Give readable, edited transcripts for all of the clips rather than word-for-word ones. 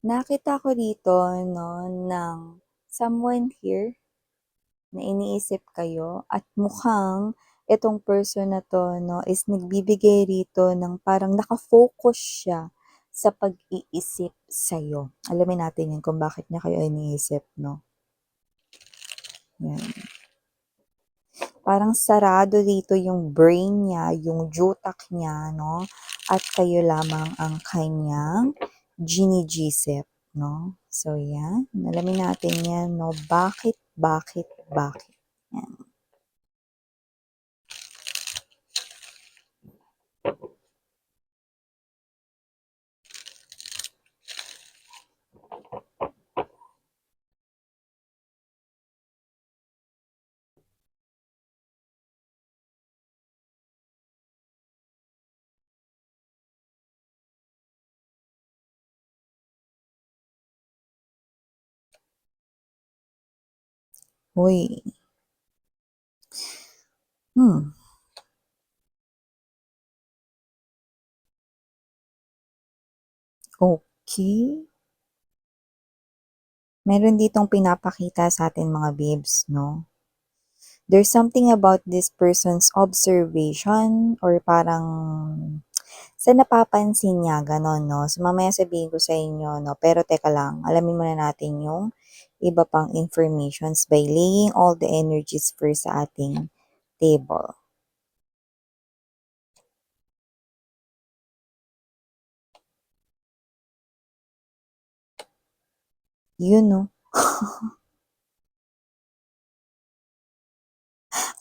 Nakita ko dito 'no, ng someone here na iniisip kayo at mukhang itong person na 'to 'no, is nagbibigay rito ng parang naka-focus siya sa pag-iisip sa'yo. Alamin natin 'yan kung bakit niya kayo iniisip 'no, 'yan. Parang sarado dito yung brain niya, yung utak niya 'no, at kayo lamang ang kanyang gini-gisip 'no. So 'yan, alamin natin 'yan 'no, bakit? 'Yan. Uy, hmm, okey. Meron ditong pinapakita sa'tin mga babes 'no. There's something about this person's observation or parang sa napapansin niya gano'n 'no. So, mamaya sabihin ko sa inyo 'no, pero teka lang, alamin muna natin yung iba pang informations by laying all the energies first sa ating table. Yun 'no,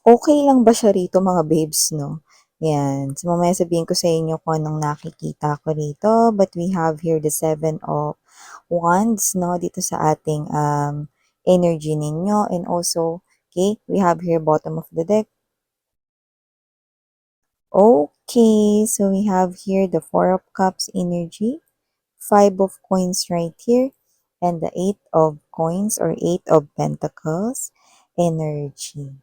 okey lang ba siya rito mga babes 'no? 'Yan, so mamaya sabihin ko sa inyo kung anong nakikita ko rito, but we have here the 7 of Wands 'no, dito sa ating, energy ninyo and also, okay, we have here bottom of the deck. Okay, so we have here the Four of Cups energy, Five of Coins right here, and the Eight of Coins or Eight of Pentacles energy.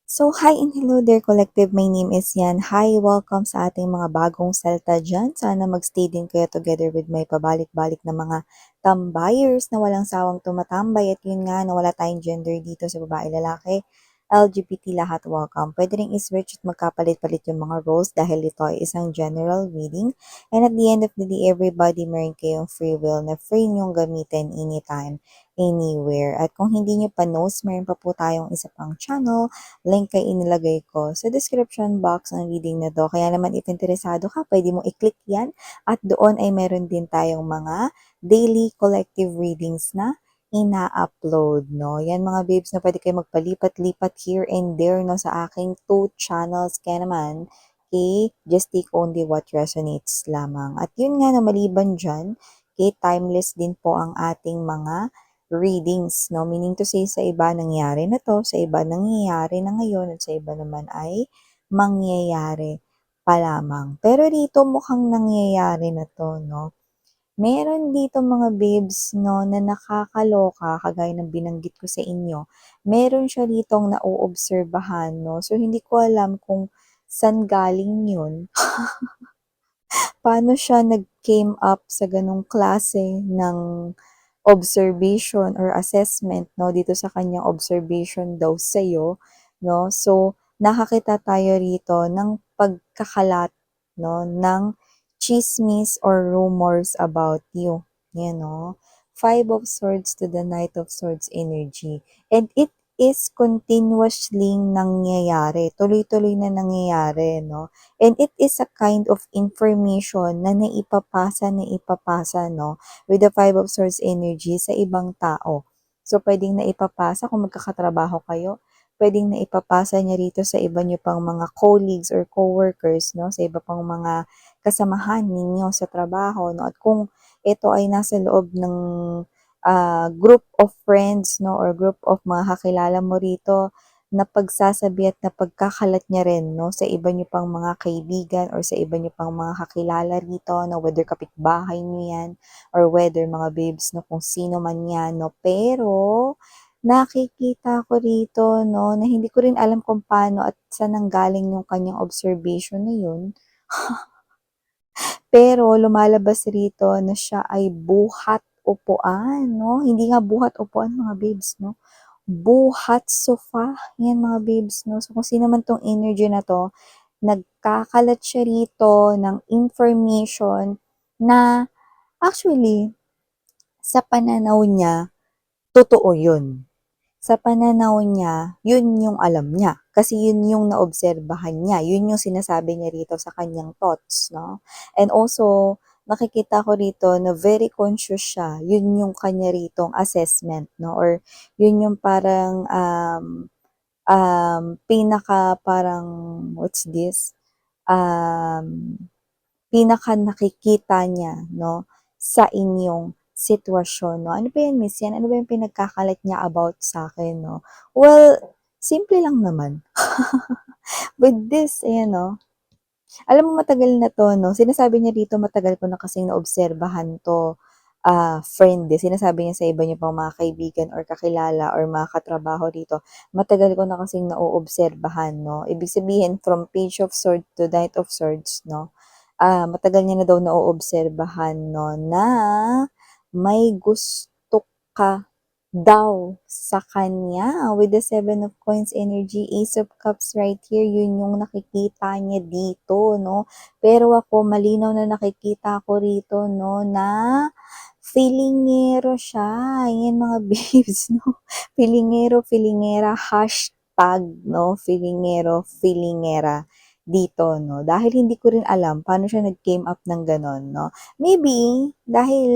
So, hi and hello there collective. My name is Yan. Hi, welcome sa ating mga bagong salta dyan. Sana magstay din kayo together with my pabalik-balik na mga tambayers na walang sawang tumatambay. At yun nga, na wala tayong gender dito sa babae, lalaki, LGBT lahat welcome. Pwede rin i-switch at magkapalit-palit yung mga roles dahil ito ay isang general reading. And at the end of the day, everybody meron kayong free will na free nyong gamitin anytime, anywhere. At kung hindi nyo pa knows, meron pa po tayong isa pang channel. Link ay inilagay ko sa description box ng reading na to. Kaya naman if interesado ka, pwede mo i-click yan. At doon ay meron din tayong mga daily collective readings na ina-upload, no? Yan mga babes na pwede kayo magpalipat-lipat here and there, no, sa aking 2 channels. Kaya naman, okay, just take only what resonates lamang. At yun nga na maliban dyan, okay, timeless din po ang ating mga readings, no? Meaning to say, sa iba nangyari na to, sa iba nangyayari na ngayon, at sa iba naman ay mangyayari pa lamang. Pero dito mukhang nangyayari na to, no? Meron dito mga babes 'no, na nakakaloka kagaya ng binanggit ko sa inyo. Meron siya ditong naoobserbahan 'no, so hindi ko alam kung saan galing yun, paano siya nag-came up sa ganong klase ng observation or assessment 'no, dito sa kanyang observation daw sa'yo 'no. So, nakakita tayo rito ng pagkakalat 'no, ng tsismis or rumors about you, 'yan 'no. Five of Swords to the Knight of Swords energy, and it is continuously nangyayari, tuloy-tuloy na nangyayari 'no. And it is a kind of information na naipapasa 'no, with the Five of Swords energy sa ibang tao. So, puwedeng naipapasa kung magkakatrabaho kayo, puwedeng naipapasa niya rito sa iba niyo pang mga colleagues or coworkers 'no, sa iba pang mga kasamahan ninyo sa trabaho 'no. At kung ito ay nasa loob ng, group of friends 'no, or group of mga kakilala mo rito, napagsasabi at napagkakalat niya rin 'no, sa iba niyo pang mga kaibigan or sa iba niyo pang mga kakilala rito 'no, whether kapitbahay niyo 'yan or whether mga babes 'no, kung sino man 'yan 'no. Pero nakikita ko rito 'no, na hindi ko rin alam kung paano at saan nanggaling yung kanyang observation na yun. Pero lumalabas rito na siya ay buhat upuan 'no, hindi nga buhat upuan mga babes 'no, buhat sofa, 'yan mga babes 'no. So kung sino man 'tong energy na 'to, nagkakalat siya rito ng information na actually sa pananaw niya, totoo 'yun. Sa pananaw niya, yun yung alam niya. Kasi yun yung naobserbahan niya. Yun yung sinasabi niya rito sa kanyang thoughts, no? And also, nakikita ko rito na very conscious siya. Yun yung kanya ritong assessment, no? Or yun yung parang pinaka parang, what's this? Um, pinaka nakikita niya, no, sa inyong sitwasyon, no? Ano ba yan, miss yan? Ano ba yung pinagkakalat niya about sa akin, no? Well, simple lang naman. With this, ayan, no? Alam mo matagal na 'to 'no, sinasabi niya dito matagal ko na kasing naobserbahan 'to, friend, eh. Sinasabi niya sa iba niya pang mga kaibigan or kakilala or mga katrabaho dito, matagal ko na kasing naoobserbahan 'no. Ibig sabihin from Page of Swords to Knight of Swords 'no, matagal niya na daw naoobserbahan 'no na may gusto ka daw sa kanya with the Seven of Coins energy, Ace of Cups right here, yun yung nakikita niya dito, no? Pero ako, malinaw na nakikita ko rito, no, na feelingero siya. Yan mga babes, no? Feelingero, feelingera, hashtag, no? Feelingero, feelingera dito, no? Dahil hindi ko rin alam paano siya nag-came up ng ganon, no? Maybe, dahil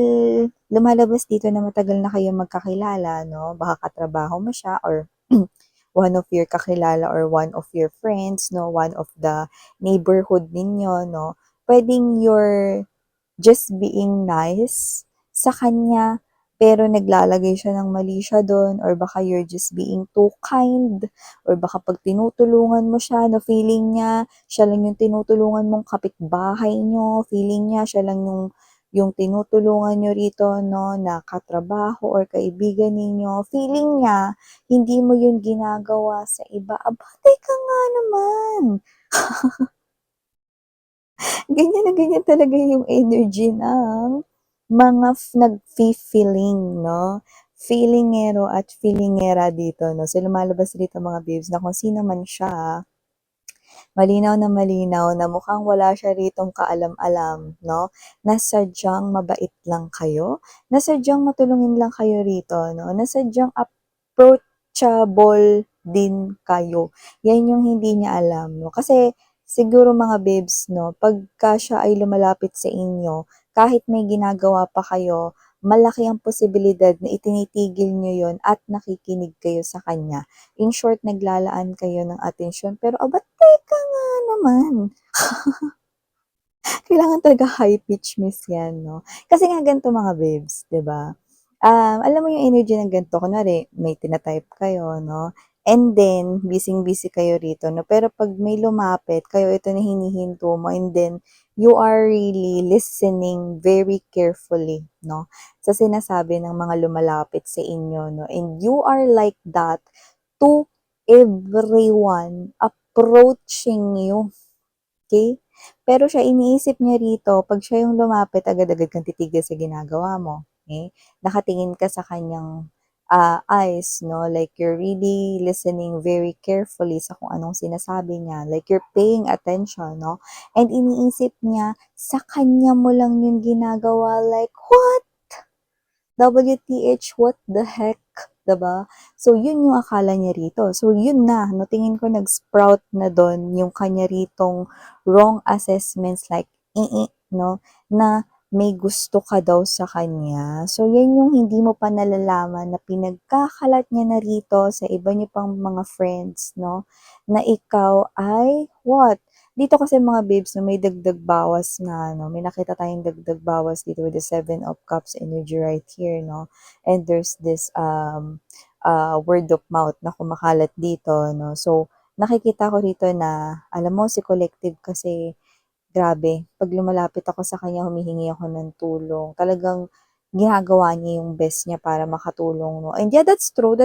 lumalabas dito na matagal na kayong magkakilala, no? Baka katrabaho mo siya or one of your kakilala or one of your friends, no? One of the neighborhood ninyo, no? Pwedeng you're just being nice sa kanya, pero naglalagay siya ng mali siya do'n or baka you're just being too kind or baka 'pag tinutulungan mo siya na feeling niya, siya lang yung tinutulungan mong kapitbahay niyo, feeling niya siya lang yung tinutulungan niyo rito 'no, na katrabaho or kaibigan ninyo, feeling niya hindi mo yun ginagawa sa iba. Aba, teka nga naman! Ganyan na ganyan talaga yung energy ng mga nagfi-feeling 'no, feelingero at feelingera dito 'no. So, lumalabas dito mga babes na kung sino man siya, malinaw na mukhang wala siya ritong kaalam-alam 'no, na sadyang mabait lang kayo, na sadyang matulungin lang kayo rito 'no, na sadyang approachable din kayo. Yan yung hindi niya alam 'no. Kasi siguro mga babes 'no, pagka siya ay lumalapit sa inyo, kahit may ginagawa pa kayo, malaki ang posibilidad na itinitigil niyo yon at nakikinig kayo sa kanya. In short, naglalaan kayo ng atensyon pero aba, teka nga naman, kailangan talaga high pitch miss 'yan 'no. Kasi nga ganito mga babes, 'di ba? Alam mo yung energy ng ganito, kunwari may tina-type kayo 'no, and then bising-busy kayo rito 'no, pero 'pag may lumapit, kayo ito na hinihinto mo and then you are really listening very carefully 'no, sa sinasabi ng mga lumalapit sa inyo 'no, and you are like that to everyone approaching you. Okay. Pero siya iniisip niya rito 'pag siya yung lumapit agad-agad kang titigil sa ginagawa mo, okey? Nakatingin ka sa kanyang, eyes 'no, like you're really listening very carefully sa kung anong sinasabi niya, like you're paying attention 'no, and iniisip niya sa kanya mo lang yun ginagawa like, "What? WTH, what the heck?" 'Di ba? So, yun yung akala niya rito. So, yun na 'no, tingin ko nag-sprout na dun yung kanya ritong wrong assessments like, 'no, na may gusto ka daw sa kanya. So, yan yung hindi mo pa nalalaman na pinagkakalat niya na rito sa iba niyo pang mga friends 'no, na ikaw ay what? Dito kasi mga babes 'no, may dagdag bawas na ano, may nakita tayong dagdag bawas dito with the Seven of Cups energy right here 'no, and there's this, word of mouth na kumakalat dito 'no. So, nakikita ko rito na alam mo si Collective kasi grabe 'pag lumalapit ako sa kanya humihingi ako ng tulong, talagang ginagawa niya yung best niya para makatulong 'no. And yeah, that's true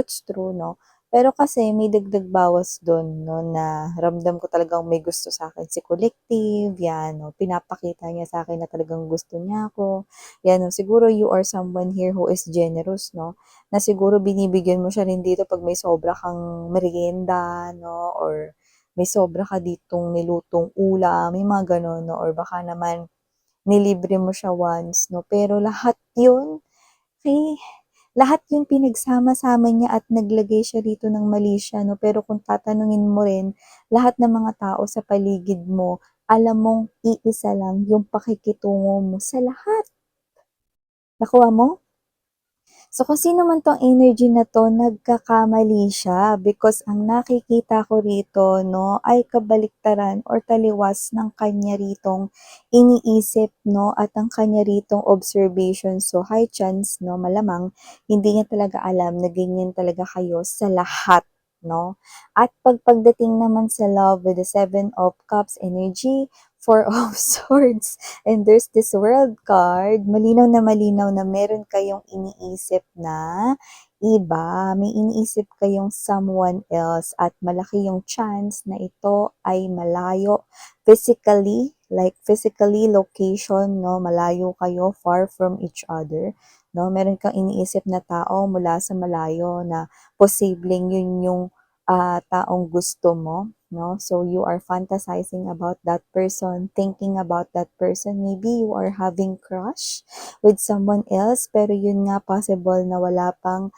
'no. Pero kasi may dagdag bawas dun 'no, na ramdam ko talagang may gusto sa'kin si Collective, 'yan 'no. Pinapakita niya sa'kin na talagang gusto niya ako, 'yan 'no. Siguro you are someone here who is generous 'no, na siguro binibigyan mo siya rin dito 'pag may sobra kang merienda 'no, or may sobra ka ditong nilutong ulam, may mga gano'n 'no, or baka naman nilibre mo siya once 'no. Pero eh, lahat yun pinagsama-sama niya at naglagay siya rito ng mali siya 'no, pero kung tatanungin mo rin, lahat ng mga tao sa paligid mo, alam mong iisa lang yung pakikitungo mo sa lahat. Nakuha mo? So, kung sino man 'tong energy na 'to, nagkakamali siya because ang nakikita ko rito 'no, ay kabaliktaran or taliwas ng kanya ritong iniisip 'no, at ang kanya ritong observation. So, high chance 'no, malamang hindi niya talaga alam na ganyan talaga kayo sa lahat 'no. At pagdating naman sa love with the Seven of Cups energy, Four of Swords, and there's this World card, malinaw na meron kayong iniisip na iba, may iniisip kayong someone else at malaki yung chance na ito ay malayo physically, like physically location 'no, malayo kayo, far from each other 'no. Meron kang iniisip na tao mula sa malayo na posibleng yun yung, taong gusto mo 'no. So, you are fantasizing about that person, thinking about that person. Maybe you are having crush with someone else, pero yun nga possible na wala pang,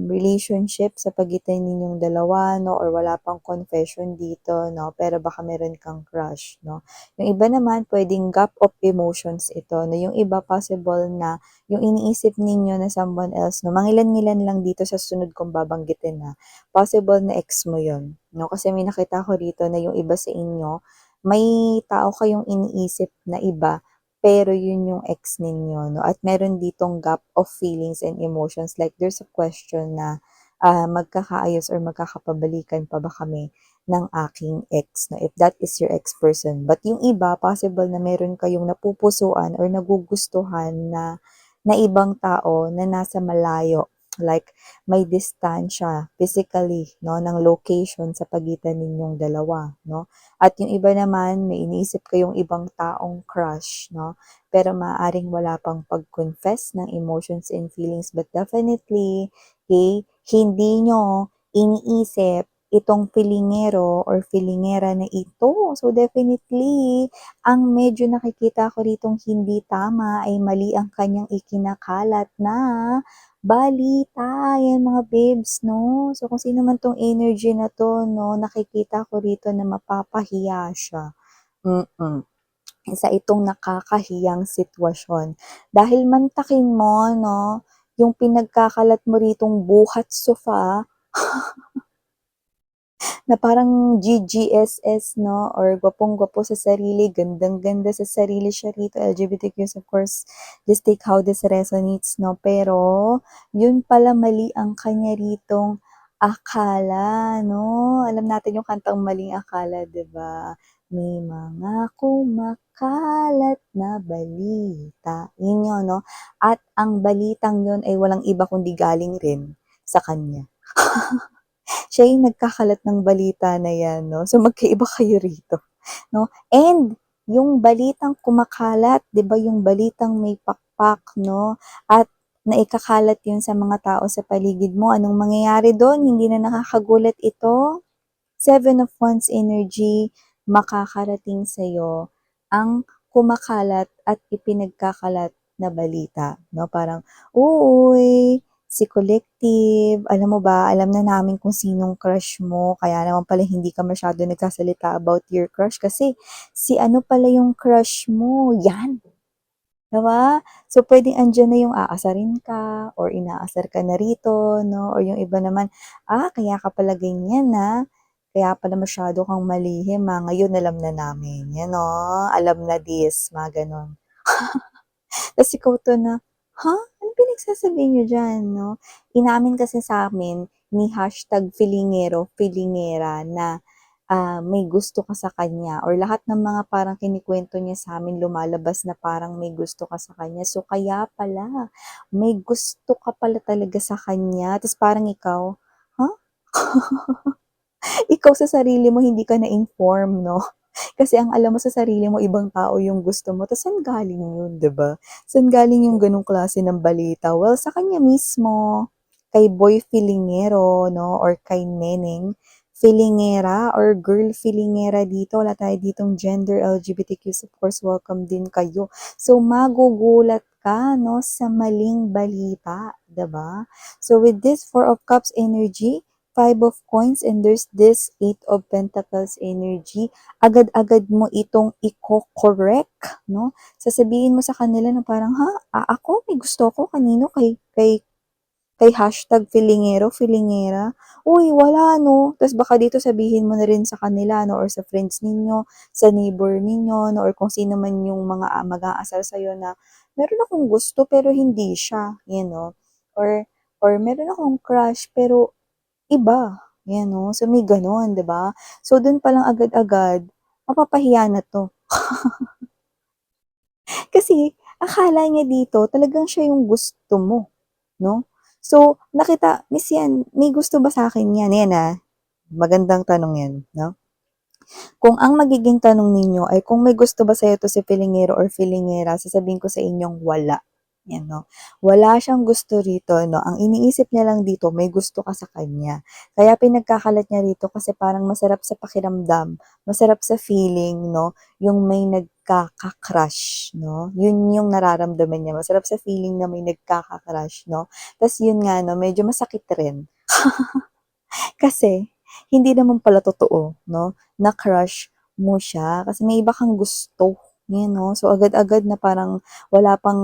relationship sa pagitan ninyong dalawa 'no, or wala pang confession dito 'no, pero baka meron kang crush 'no. Yung iba naman puwedeng gap of emotions ito 'no, yung iba possible na yung iniisip ninyo na someone else 'no, mangilan-ngilan lang dito sa sunod kong babanggitin, possible na ex mo yun 'no, kasi may nakita ko rito na yung iba sa inyo, may tao kayong iniisip na iba, pero yun yung ex ninyo 'no, at meron ditong gap of feelings and emotions, like there's a question na, magkakaayos or magkakapabalikan pa ba kami ng aking ex 'no, if that is your ex person. But yung iba possible na meron kayong napupusuan or nagugustuhan na ibang tao na nasa malayo, like may distansya physically 'no, ng location sa pagitan ninyong dalawa 'no. At yung iba naman may iniisip kayong ibang taong crush 'no, pero maaaring wala pang pag-confess ng emotions and feelings, but definitely, okay, hindi niyo iniisip itong filingero or filingera na ito. So definitely, ang medyo nakikita ko ritong hindi tama ay mali ang kanyang ikinakalat na balita, yan mga babes 'no. So kung sino man 'tong energy na 'to 'no, nakikita ko rito na mapapahiya siya, mm. Isa itong nakakahiyang sitwasyon. Dahil mantakin mo 'no, yung pinagkakalat mo ritong buhat sofa na parang GGSS 'no, or gwapong-gwapo sa sarili, gandang-ganda sa sarili siya rito, LGBTQs of course, just take how this resonates 'no. Pero yun pala mali ang kanya ritong akala 'no. Alam natin yung kantang Maling Akala, 'di ba? May mga kumakalat na balita, yun yun 'no. At ang balitang yun ay walang iba kundi galing rin sa kanya. Siya yung nagkakalat ng balita na 'yan 'no, so magkaiba kayo rito 'no. And yung balitang kumakalat, 'di ba, yung balitang may pakpak 'no, at naikakalat yun sa mga tao sa paligid mo, anong mangyayari dun, hindi na nakakagulat ito? Seven of Wands energy, makakarating sa'yo ang kumakalat at ipinagkakalat na balita 'no, parang, "Uy, si Collective, alam mo ba, alam na namin kung sinong crush mo, kaya naman pala hindi ka masyado nagsasalita about your crush kasi si ano pala yung crush mo." 'Yan. 'Di ba? So, puwedeng andiyan na yung aasarin ka or inaasar ka na rito 'no, or yung iba naman, kaya ka pala ganyan, kaya pala masyado kang malihim, ngayon alam na namin." 'Yan, oh, alam na this, mga gano'n. Tas ikaw 'to na, "Ha? Anong pinagsasabi niyo diyan?" 'No? Inamin kasi sa'min ni hashtag Filingero, Filingera na, may gusto ka sa kanya or lahat ng mga parang kinukuwento niya sa'min lumalabas na parang may gusto ka sa kanya. So, kaya pala may gusto ka pala talaga sa kanya ta's parang ikaw, "Ha? Ikaw sa sarili mo hindi ka na-inform 'no? Kasi ang alam mo sa sarili mo ibang tao yung gusto mo, ta's saan galing yun, 'di ba? Saan galing yung gano'ng klase ng balita? Well, sa kanya mismo, kay Boy Filingero 'no, or kay Neneng Filingera or Girl Filingera dito, wala tayo ditong gender, LGBTQs, of course, welcome din kayo. So, magugulat ka 'no, sa maling balita, 'di ba? So, with this Four of Cups energy, Five of Coins, and there's this Eight of Pentacles energy, agad-agad mo itong iko-correct, 'no? Sasabihin mo sa kanila na parang, "Ha? Ako may gusto ko kanino, kay hashtag Filingero, Filingera? Uy, wala 'no." Ta's baka dito sabihin mo na rin sa kanila 'no, or sa friends ninyo, sa neighbor ninyo 'no, or kung sino man yung mga, mag-aasar sa'yo na, "Meron akong gusto pero hindi siya," 'yan 'no. Or, "Meron akong crush pero iba." 'Yan 'no. So, may gano'n, 'di ba? So, dun palang agad-agad, mapapahiya na 'to. Kasi akala niya dito talagang siya yung gusto mo, 'no? So, "Miss 'yan, may gusto ba sa'kin 'yan?" 'Yan, magandang tanong 'yan, 'no? Kung ang magiging tanong ninyo ay kung may gusto ba sa'yo 'to si Filingero or Filingera, sasabihin ko sa inyong wala, 'yan 'no. Wala siyang gusto rito 'no, ang iniisip niya lang dito may gusto ka sa kanya. Kaya pinagkakalat niya rito kasi parang masarap sa pakiramdam, masarap sa feeling 'no, yung may nagkaka-crush 'no, yun yung nararamdaman niya, masarap sa feeling na may nagkaka-crush 'no. Ta's yun nga 'no, medyo masakit rin. Kasi hindi naman pala totoo 'no, na crush mo siya kasi may iba kang gusto, 'yan 'no. So agad-agad na parang wala pang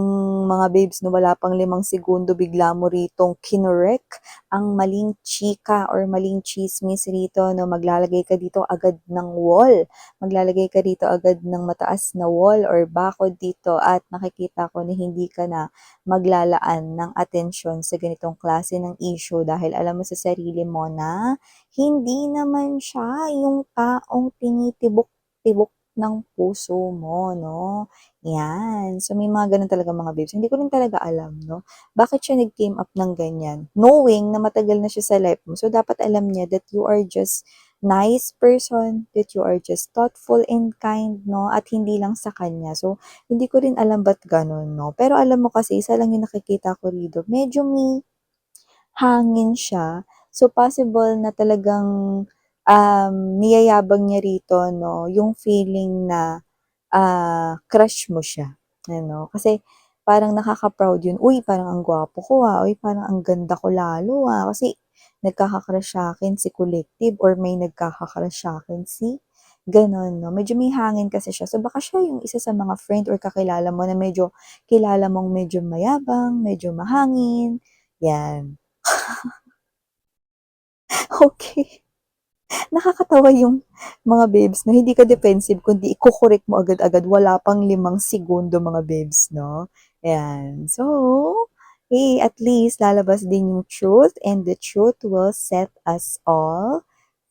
mga babes 'no, wala pang 5 segundo bigla mo ritong kinorek ang maling chika or maling tsismis rito 'no. Maglalagay ka dito agad ng wall, maglalagay ka dito agad ng mataas na wall or bakod dito at nakikita ko na hindi ka na maglalaan ng atensyon sa ganitong klase ng issue dahil alam mo sa sarili mo na hindi naman siya yung taong tinitibok-tibok ng puso mo, 'no? 'Yan. So, may mga gano'n talaga mga babes. Hindi ko rin talaga alam, 'no, bakit siya nag-came up ng ganyan, knowing na matagal na siya sa life mo. So, dapat alam niya that you are just nice person, that you are just thoughtful and kind, 'no, at hindi lang sa kanya. So, hindi ko rin alam ba't gano'n 'no. Pero alam mo kasi isa lang yung nakikita ko rito, medyo may hangin siya. So, possible na talagang, niyayabang niya rito 'no, yung feeling na, crush mo siya, ano. Kasi parang nakaka-proud yun, "Uy, parang ang gwapo ko, Uy, parang ang ganda ko lalo, kasi nagkaka-crush sa'kin si Collective or may nagkaka-crush sa'kin si" gano'n 'no. Medyo may hangin kasi siya. So, baka siya yung isa sa mga friend or kakilala mo na medyo kilala mong medyo mayabang, medyo mahangin, 'yan. Okey. Nakakatawa yung mga babes 'no, hindi ka defensive kundi iko-correct mo agad-agad, wala pang 5 segundo mga babes 'no, ayan. So, at least lalabas din yung truth and the truth will set us all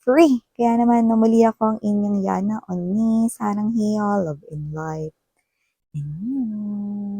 free. Kaya naman 'no, muli ako ang inyong Yana Onni, Sarang Heal, Love in Life. Mm.